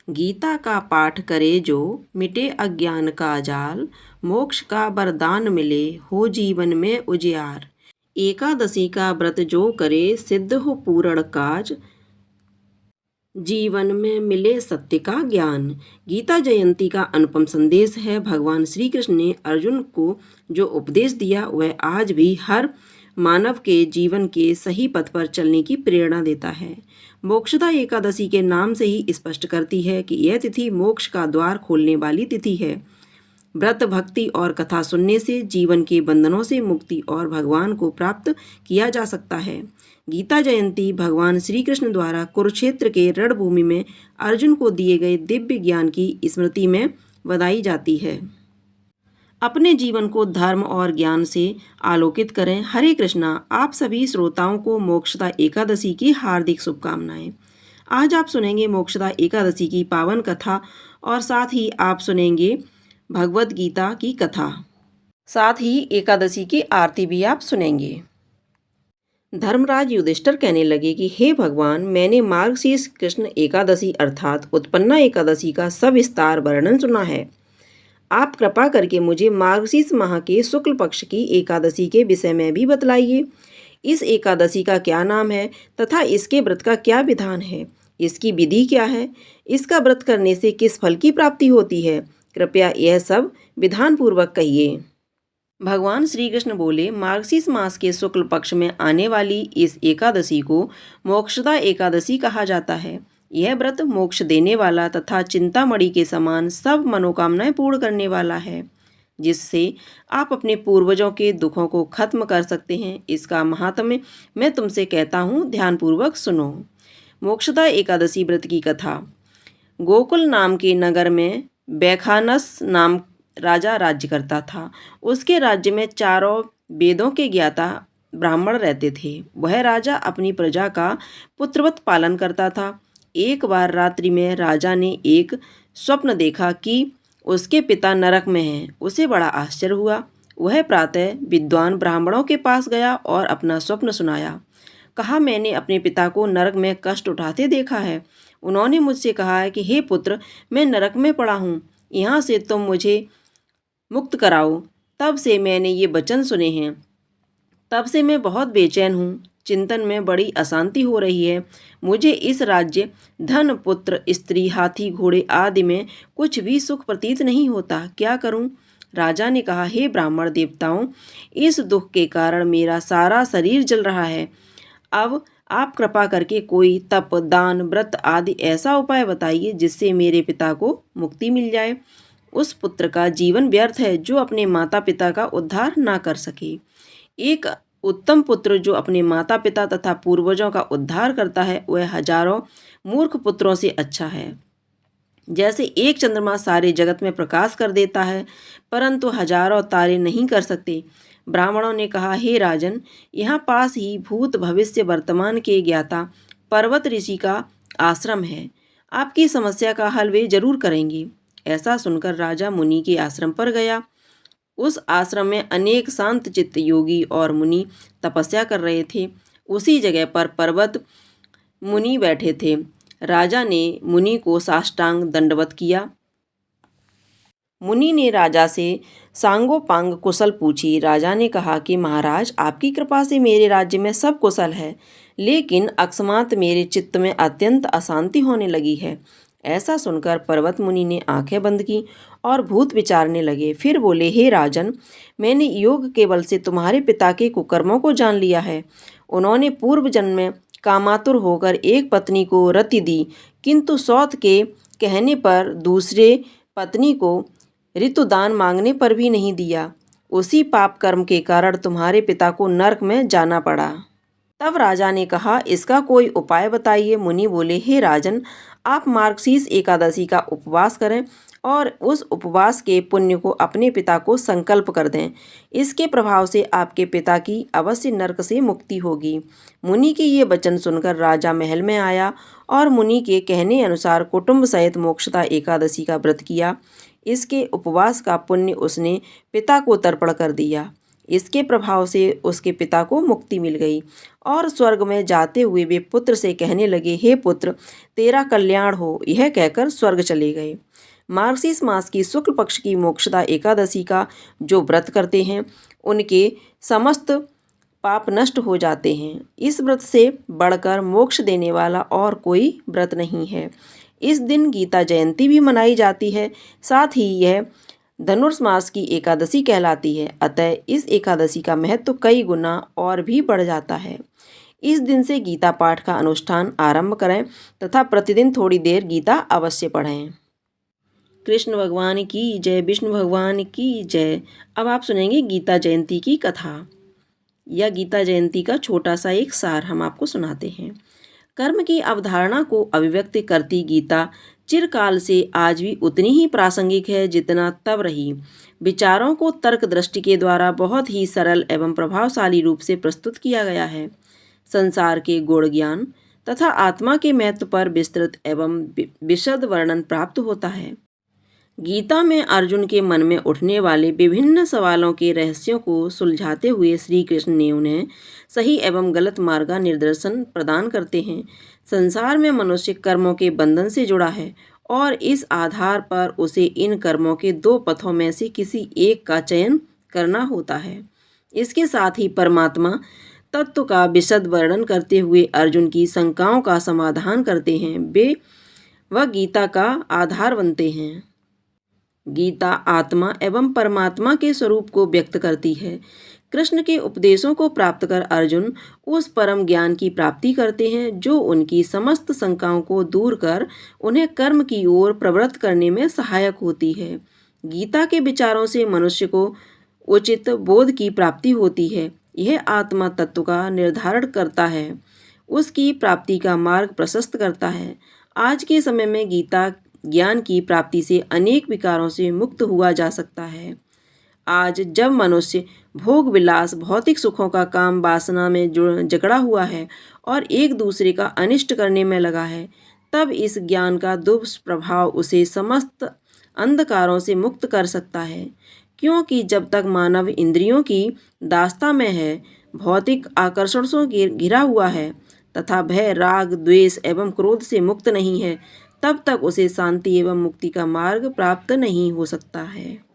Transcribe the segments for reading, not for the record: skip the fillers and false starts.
गीता का पाठ करे जो मिटे अज्ञान का जाल, मोक्ष का वरदान मिले हो जीवन में उजियार। एकादशी का व्रत जो करे सिद्ध हो पूर्ण काज, जीवन में मिले सत्य का ज्ञान। गीता जयंती का अनुपम संदेश है। भगवान श्री कृष्ण ने अर्जुन को जो उपदेश दिया वह आज भी हर मानव के जीवन के सही पथ पर चलने की प्रेरणा देता है। मोक्षदा एकादशी के नाम से ही स्पष्ट करती है कि यह तिथि मोक्ष का द्वार खोलने वाली तिथि है। व्रत, भक्ति और कथा सुनने से जीवन के बंधनों से मुक्ति और भगवान को प्राप्त किया जा सकता है। गीता जयंती भगवान श्री कृष्ण द्वारा कुरुक्षेत्र के रणभूमि में अर्जुन को दिए गए दिव्य ज्ञान की स्मृति में बधाई जाती है। अपने जीवन को धर्म और ज्ञान से आलोकित करें। हरे कृष्णा। आप सभी श्रोताओं को मोक्षदा एकादशी की हार्दिक शुभकामनाएं। आज आप सुनेंगे मोक्षदा एकादशी की पावन कथा और साथ ही आप सुनेंगे भगवद गीता की कथा। साथ ही एकादशी की आरती भी आप सुनेंगे। धर्मराज युधिष्ठिर कहने लगे कि हे भगवान, मैंने मार्गशीर्ष कृष्ण एकादशी अर्थात उत्पन्ना एकादशी का सविस्तार वर्णन सुना है। आप कृपा करके मुझे मार्गशीर्ष माह के शुक्ल पक्ष की एकादशी के विषय में भी बतलाइए। इस एकादशी का क्या नाम है तथा इसके व्रत का क्या विधान है, इसकी विधि क्या है, इसका व्रत करने से किस फल की प्राप्ति होती है, कृपया यह सब विधान पूर्वक कहिए। भगवान श्री कृष्ण बोले, मार्गशीर्ष मास के शुक्ल पक्ष में आने वाली इस एकादशी को मोक्षदा एकादशी कहा जाता है। यह व्रत मोक्ष देने वाला तथा चिंतामणि के समान सब मनोकामनाएं पूर्ण करने वाला है, जिससे आप अपने पूर्वजों के दुखों को खत्म कर सकते हैं। इसका महात्म्य मैं तुमसे कहता हूँ, ध्यानपूर्वक सुनो। मोक्षदा एकादशी व्रत की कथा। गोकुल नाम के नगर में बैखानस नाम राजा राज्य करता था। उसके राज्य में चारों वेदों के ज्ञाता ब्राह्मण रहते थे। वह राजा अपनी प्रजा का पुत्रवत पालन करता था। एक बार रात्रि में राजा ने एक स्वप्न देखा कि उसके पिता नरक में हैं। उसे बड़ा आश्चर्य हुआ। वह प्रातः विद्वान ब्राह्मणों के पास गया और अपना स्वप्न सुनाया। कहा, मैंने अपने पिता को नरक में कष्ट उठाते देखा है। उन्होंने मुझसे कहा है कि हे पुत्र, मैं नरक में पड़ा हूँ, यहाँ से तुम मुझे मुक्त कराओ। तब से मैंने ये वचन सुने हैं। तब से मैं बहुत बेचैन हूँ। चिंतन में बड़ी अशांति हो रही है। मुझे इस राज्य, धन, पुत्र, स्त्री, हाथी, घोड़े आदि में कुछ भी सुख प्रतीत नहीं होता। क्या करूँ? राजा ने कहा, हे ब्राह्मण देवताओं, इस दुख के कारण मेरा सारा शरीर जल रहा है। अब आप कृपा करके कोई तप, दान, व्रत आदि ऐसा उपाय बताइए जिससे मेरे पिता को मुक्ति मिल जाए। उस पुत्र का जीवन व्यर्थ है जो अपने माता पिता का उद्धार ना कर सके। एक उत्तम पुत्र जो अपने माता पिता तथा पूर्वजों का उद्धार करता है वह हजारों मूर्ख पुत्रों से अच्छा है। जैसे एक चंद्रमा सारे जगत में प्रकाश कर देता है परंतु हजारों तारे नहीं कर सकते। ब्राह्मणों ने कहा, हे राजन, यहाँ पास ही भूत, भविष्य, वर्तमान के ज्ञाता पर्वत ऋषि का आश्रम है। आपकी समस्या का हल वे जरूर करेंगे। ऐसा सुनकर राजा मुनि के आश्रम पर गया। उस आश्रम में अनेक शांत चित्त योगी और मुनि तपस्या कर रहे थे। उसी जगह पर पर्वत मुनि बैठे थे। राजा ने मुनि को साष्टांग दंडवत किया। मुनि ने राजा से सांगोपांग कुशल पूछी। राजा ने कहा कि महाराज, आपकी कृपा से मेरे राज्य में सब कुशल है, लेकिन अकस्मात मेरे चित्त में अत्यंत अशांति होने लगी है। ऐसा सुनकर पर्वत मुनि ने आंखें बंद की और भूत विचारने लगे। फिर बोले, हे राजन, मैंने योग के बल से तुम्हारे पिता के कुकर्मों को जान लिया है। उन्होंने पूर्व जन्म में कामातुर होकर एक पत्नी को रति दी, किंतु सौत के कहने पर दूसरे पत्नी को ऋतुदान मांगने पर भी नहीं दिया। उसी पाप कर्म के कारण तुम्हारे पिता को नरक में जाना पड़ा। तब राजा ने कहा, इसका कोई उपाय बताइए। मुनि बोले, हे राजन, आप मार्गशीर्ष एकादशी का उपवास करें और उस उपवास के पुण्य को अपने पिता को संकल्प कर दें। इसके प्रभाव से आपके पिता की अवश्य नरक से मुक्ति होगी। मुनि के ये वचन सुनकर राजा महल में आया और मुनि के कहने अनुसार कुटुंब सहित मोक्षदा एकादशी का व्रत किया। इसके उपवास का पुण्य उसने पिता को तर्पण कर दिया। इसके प्रभाव से उसके पिता को मुक्ति मिल गई और स्वर्ग में जाते हुए वे पुत्र से कहने लगे, हे पुत्र, तेरा कल्याण हो। यह कहकर स्वर्ग चले गए। मार्गशीर्ष मास की शुक्ल पक्ष की मोक्षदा एकादशी का जो व्रत करते हैं उनके समस्त पाप नष्ट हो जाते हैं। इस व्रत से बढ़कर मोक्ष देने वाला और कोई व्रत नहीं है। इस दिन गीता जयंती भी मनाई जाती है। साथ ही यह धनुर्मास की एकादशी कहलाती है। अतः इस एकादशी का महत्व कई गुना और भी बढ़ जाता है। इस दिन से गीता पाठ का अनुष्ठान आरंभ करें तथा प्रतिदिन थोड़ी देर गीता अवश्य पढ़ें। कृष्ण भगवान की जय, विष्णु भगवान की जय। अब आप सुनेंगे गीता जयंती की कथा या गीता जयंती का छोटा सा एक सार हम आपको सुनाते हैं। कर्म की अवधारणा को अभिव्यक्त करती गीता चिरकाल से आज भी उतनी ही प्रासंगिक है जितना तब रही। विचारों को तर्क दृष्टि के द्वारा बहुत ही सरल एवं प्रभावशाली रूप से प्रस्तुत किया गया है। संसार के गुण ज्ञान तथा आत्मा के महत्व पर विस्तृत एवं विशद वर्णन प्राप्त होता है। गीता में अर्जुन के मन में उठने वाले विभिन्न सवालों के रहस्यों को सुलझाते हुए श्री कृष्ण ने उन्हें सही एवं गलत मार्ग का निर्देशन प्रदान करते हैं। संसार में मनुष्य कर्मों के बंधन से जुड़ा है और इस आधार पर उसे इन कर्मों के दो पथों में से किसी एक का चयन करना होता है। इसके साथ ही परमात्मा तत्व का विशद वर्णन करते हुए अर्जुन की शंकाओं का समाधान करते हैं। वे वह गीता का आधार बनते हैं। गीता आत्मा एवं परमात्मा के स्वरूप को व्यक्त करती है। कृष्ण के उपदेशों को प्राप्त कर अर्जुन उस परम ज्ञान की प्राप्ति करते हैं जो उनकी समस्त शंकाओं को दूर कर उन्हें कर्म की ओर प्रवृत्त करने में सहायक होती है। गीता के विचारों से मनुष्य को उचित बोध की प्राप्ति होती है। यह आत्मा तत्व का निर्धारण करता है, उसकी प्राप्ति का मार्ग प्रशस्त करता है। आज के समय में गीता ज्ञान की प्राप्ति से अनेक विकारों से मुक्त हुआ जा सकता है। आज जब मनुष्य भोग विलास भौतिक सुखों का काम वासना में जकड़ा हुआ है और एक दूसरे का अनिष्ट करने में लगा है, तब इस ज्ञान का दुष्प्रभाव उसे समस्त अंधकारों से मुक्त कर सकता है। क्योंकि जब तक मानव इंद्रियों की दास्ता में है, भौतिक आकर्षणों से घिरा हुआ है तथा भय, राग, द्वेष एवं क्रोध से मुक्त नहीं है, तब तक उसे शांति एवं मुक्ति का मार्ग प्राप्त नहीं हो सकता है।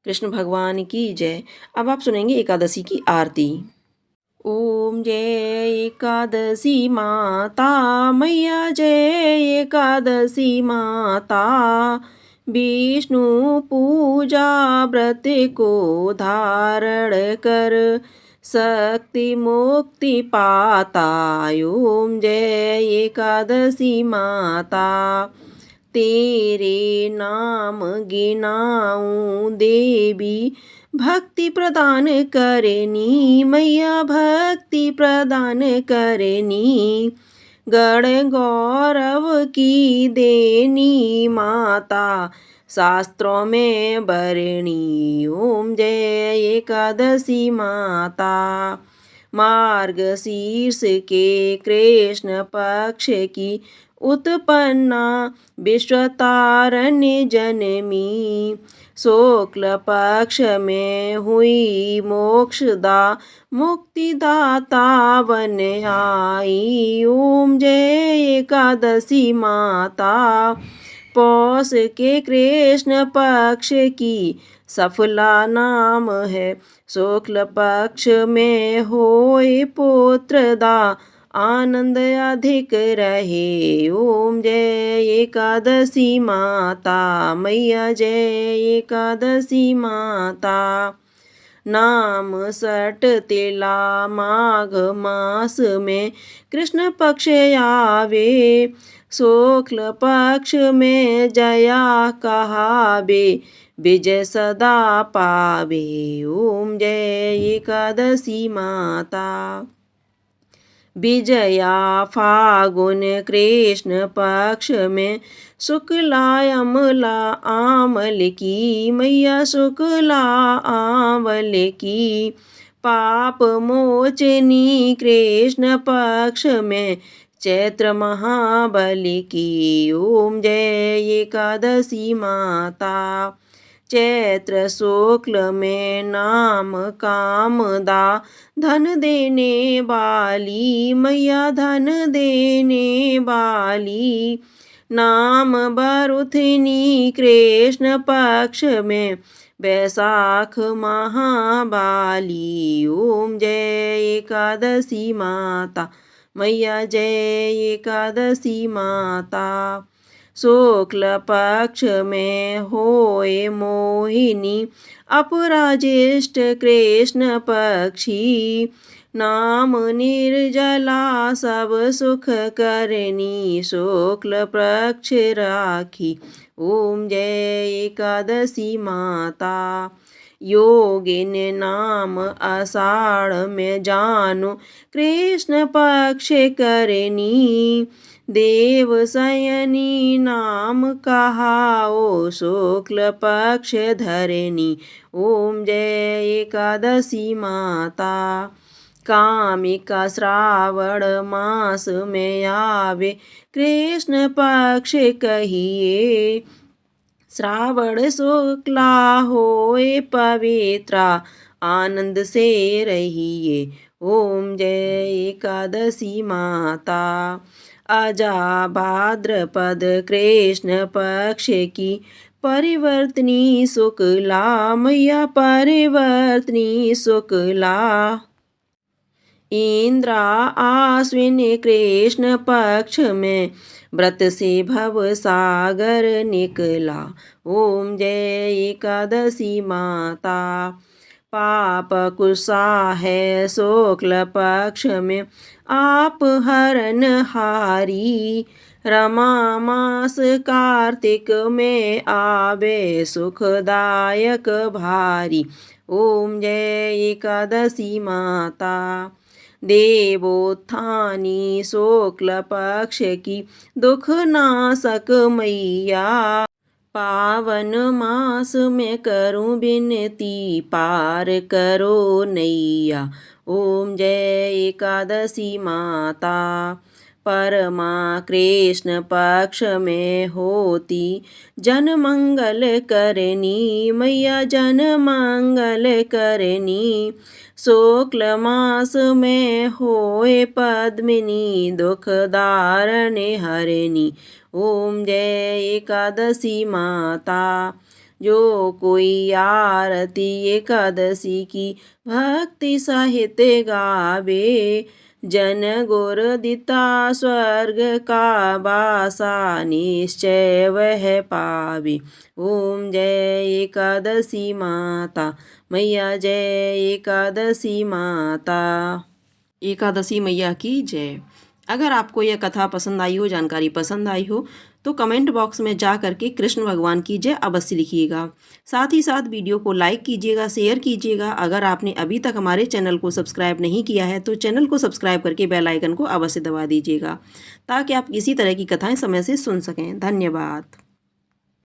कृष्ण भगवान की जय। अब आप सुनेंगे एकादशी की आरती। ओम जय एकादशी माता मैया, जय एकादशी माता। विष्णु पूजा व्रत को धारण कर शक्ति मुक्ति पाता। ओम जय एकादशी माता। तेरे नाम गिनाऊं देवी, भक्ति प्रदान करनी मैया, भक्ति प्रदान करनी। गण गौरव की देनी माता, शास्त्रों में बरनी। ओम जय एकादशी माता। मार्गशीर्ष के कृष्ण पक्ष की उत्पन्ना विश्वतारण्य जनमी। शुक्ल पक्ष में हुई मोक्षदा, मुक्तिदाता बन आई। ओम जय एकादशी माता। पौष के कृष्ण पक्ष की सफला नाम है, शुक्ल पक्ष में होए पुत्रदा, आनंद अधिक रहे। ओम जय एकादशी माता मैया, जय एकादशी माता। नाम सट तिला माघ मास में कृष्ण पक्ष आवे, शुक्ल पक्ष में जया कहावे, विजय सदा पावे। ओम जय एकादशी माता। विजया फागुन कृष्ण पक्ष में, शुक्ला अमला आमल की मैया, शुक्ला आमल की। पाप मोचनी कृष्ण पक्ष में, चैत्र महाबली की। ओम जय एकादशी माता। चैत्र शुक्ल में नाम कामदा धन देने वाली मैया धन देने वाली। नाम बरुथनी कृष्ण पक्ष में बैसाख महाबाली। ओम जय एकादशी माता मैया जय एकादशी माता। शुक्ल पक्ष में होए मोहिनी अपराजिष्ट कृष्ण पक्षी। नाम निर्जला सब सुख करनी शुक्ल पक्ष राखी। ओम जय एकादशी माता। योगिन नाम आषाढ़ में जानो कृष्ण पक्ष करनी। देव शयनी नाम कहाओ शुक्ल पक्ष धरनी। ओम जय एकादशी माता। कामिका श्रावण मास में आवे कृष्ण पक्ष कहिए। श्रावण शुक्ला होए पवित्रा आनंद से रहिए। ओम जय एकादशी माता। अजा भाद्रपद कृष्ण पक्ष की परिवर्तनी शुक्ला मैया परिवर्तनी शुक्ला। इंद्रा आश्विन कृष्ण पक्ष में व्रत से भव सागर निकला। ओम जय एकादशी माता। पाप कुशा है शुक्ल पक्ष में आप हरन हारी। रमा मास कार्तिक में आवे सुखदायक भारी। ओम जय एकादशी माता। देवोत्थानी शुक्ल पक्ष की दुख नाशक मैया। पावन मास में करूं विनती पार करो नैया। ओम जय एकादशी माता। परमा कृष्ण पक्ष में होती जन मंगल करनी मैया जन मंगल करनी। शुक्ल मास में होए पद्मिनी दुख दारण हरनी। ओम जय एकादशी माता। जो कोई आरती एकादशी की भक्ति सहित गावे जन गुर दिता स्वर्ग का वासा निश्चय वह पावे। ओम जय एकादशी माता मैया जय एकादशी माता। एकादशी मैया की जय। अगर आपको यह कथा पसंद आई हो, जानकारी पसंद आई हो, तो कमेंट बॉक्स में जा करके कृष्ण भगवान की जय अवश्य लिखिएगा। साथ ही साथ वीडियो को लाइक कीजिएगा, शेयर कीजिएगा। अगर आपने अभी तक हमारे चैनल को सब्सक्राइब नहीं किया है तो चैनल को सब्सक्राइब करके बेल आइकन को अवश्य दबा दीजिएगा, ताकि आप इसी तरह की कथाएं समय से सुन सकें। धन्यवाद।